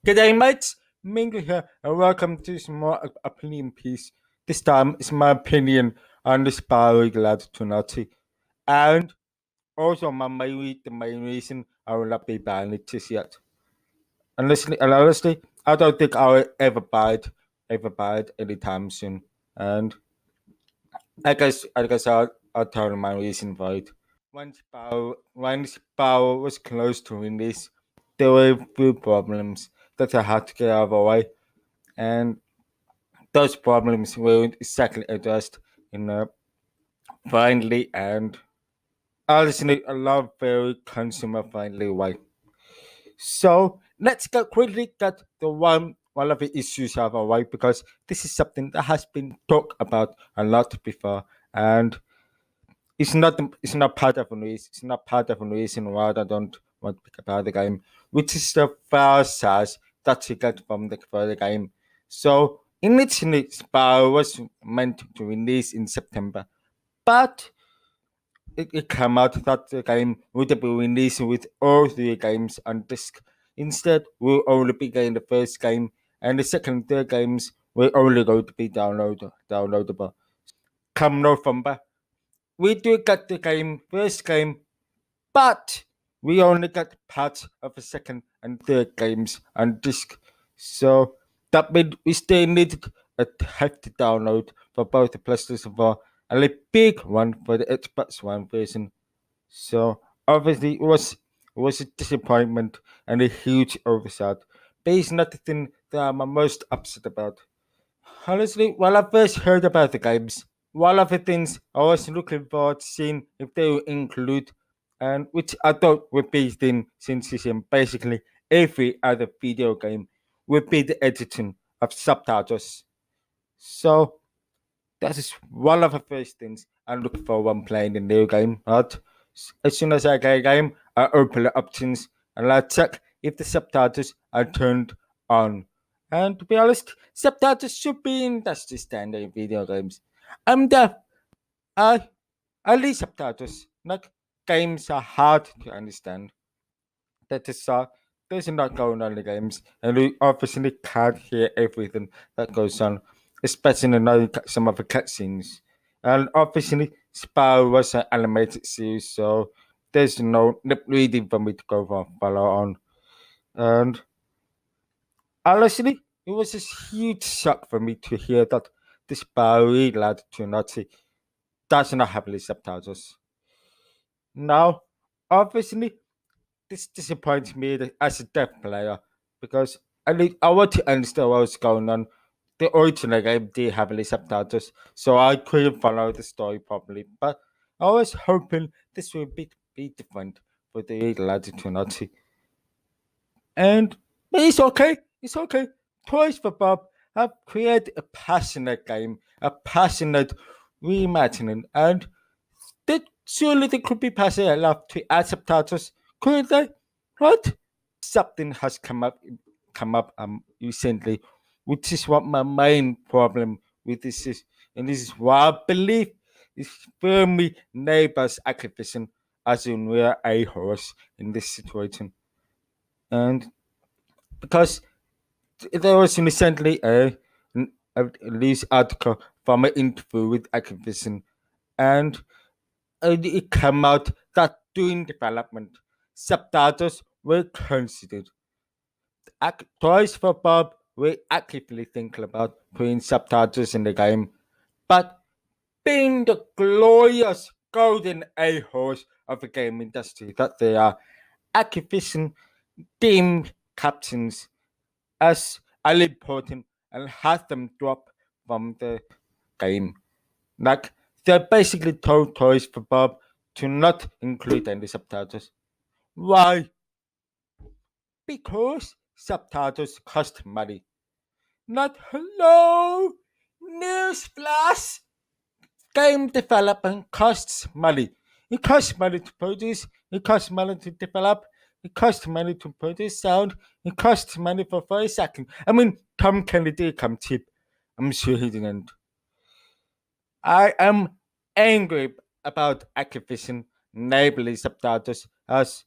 G'day mates, Mingu here and welcome to some more opinion piece. This time it's my opinion on the Spyro Reignited Trilogy and also the main reason I will not be buying it just yet. And honestly, I don't think I will ever buy it anytime soon. And I guess I'll tell you my reason for it. When Spyro was close to release, there were a few problems that I had to get out of the way. And those problems were exactly addressed in a friendly and honestly a lot very consumer friendly way. So let's quickly get the one of the issues out of the way because this is something that has been talked about a lot before and it's not part of the reason it's not part of the reason why I don't want to pick about the game, which is the file size that you get for the game. So initially Spyro was meant to release in September, but it came out that the game would be released with all three games on disc. Instead, we'll only be getting the first game, and the second and third games will only going to be downloadable. Come November, we do get the first game, but we only get parts of the second and third games on disc. So that means we still needed a hefty download for both the PlayStation 4 and a big one for the Xbox One version. So obviously it was a disappointment and a huge oversight. But it's not the thing that I'm most upset about. Honestly, when I first heard about the games, one of the things I was looking forward to seeing if they would include, and which I thought would be thin since it's in basically every other video game, would be the editing of subtitles. So that is one of the first things I look for when playing the new game. Right? As soon as I get a game, I open the options and I check if the subtitles are turned on. And to be honest, subtitles should be industry standard in video games. I'm deaf. I read subtitles. Like games are hard to understand. That is there's a lot going on in the games, and we obviously can't hear everything that goes on, especially in some of the cutscenes. And obviously, Spyro was an animated series, so there's no lip reading for me to go for follow on. And honestly, it was a huge shock for me to hear that this Spyro lad to Nazi does not have any subtitles. Now, obviously, this disappoints me as a deaf player because I want to understand what was going on. The original game did have any subtitles, so I couldn't follow the story properly. But I was hoping this would be different for the Legend to Nazi. And but it's okay. It's okay. Toys for Bob have created a passionate game, a passionate reimagining, and surely they could be passionate enough to add subtitles, couldn't they? Right? Something has come up recently, which is what my main problem with this is, and this is why I believe is firmly neighbors activism as in we are a horse in this situation. And because there was recently a news article from an interview with activism, and it came out that during development, subtitles were considered. Toys for Bob were actively thinking about putting subtitles in the game, but being the glorious golden a-holes of the game industry that they are, Activision deemed captions as unimportant and had them drop from the game. Like, they basically told Toys for Bob to not include any subtitles. Why? Because subtitles cost money. Not hello! Newsflash! Game development costs money. It costs money to produce, it costs money to develop, it costs money to produce sound, it costs money for voice acting. I mean, Tom Kennedy come cheap. I'm sure he didn't. I am angry about Activision enabling subtitles as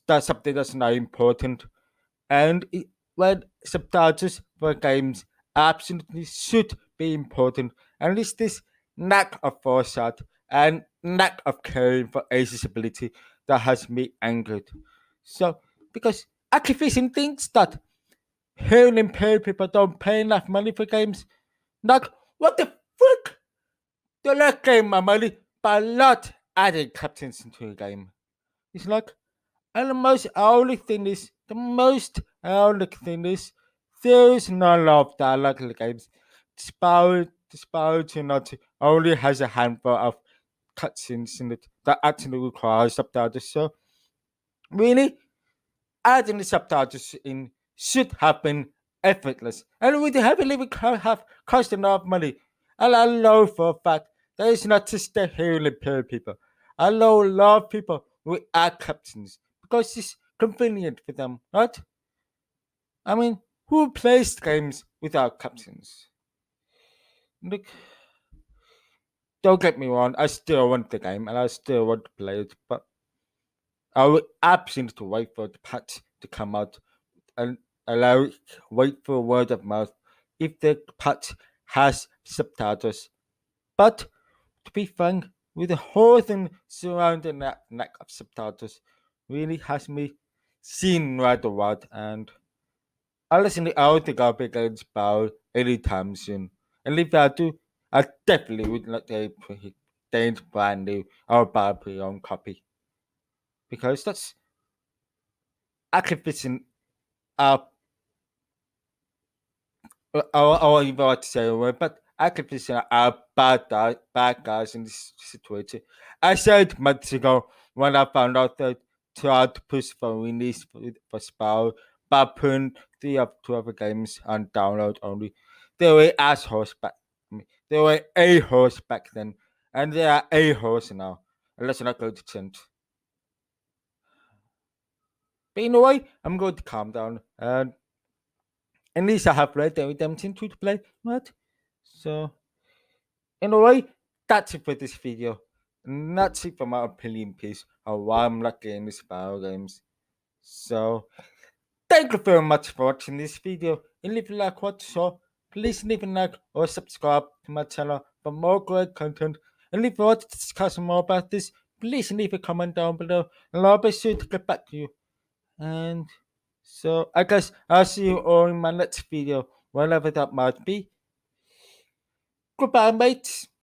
that's something that's not important. And when subtitles for games absolutely should be important, and it's this lack of foresight and lack of caring for accessibility that has me angered. So, because Activision thinks that hearing impaired people don't pay enough money for games, like, what the fuck? They're not getting my money by not adding captains into a game. It's like, and the most ironic thing is, there is no love dialogue in the games. Spyro Reignited only has a handful of cutscenes in it that actually requires subtitles. So, really, adding the subtitles in should have been effortless. And we haven't even have cost enough money. And I know for a fact that it's not just the hearing impaired people. I know a lot of people who are captains because it's convenient for them, right? I mean, who plays games without captains? Look, don't get me wrong, I still want the game and I still want to play it, but I would absolutely wait for the patch to come out and wait for word of mouth if the patch has subtitles. But to be frank, with the whole thing surrounding that lack of subtitles, really has me seen right or what, and honestly, I don't think I'll be getting spoiled anytime soon. And if I do, I definitely would not get a brand new or buy a pre-owned copy because that's Activision are I won't even want to say a word, but Activision are bad guys in this situation. I said months ago when I found out that tried to push for release for Spyro by putting two other games on download only. They were assholes back. They were a-holes back then, and they are a-holes now. And let's not go to change. But in a way, I'm going to calm down and at least I have Red Dead Redemption 2 to play, right? So, in a way, that's it for this video. And that's it for my opinion piece on why I'm not getting the Spyro games. So, thank you very much for watching this video. And if you like what you saw, please leave a like or subscribe to my channel for more great content. And if you want to discuss more about this, please leave a comment down below and I'll be sure to get back to you. And so, I guess I'll see you all in my next video, whenever that might be. Goodbye, mates.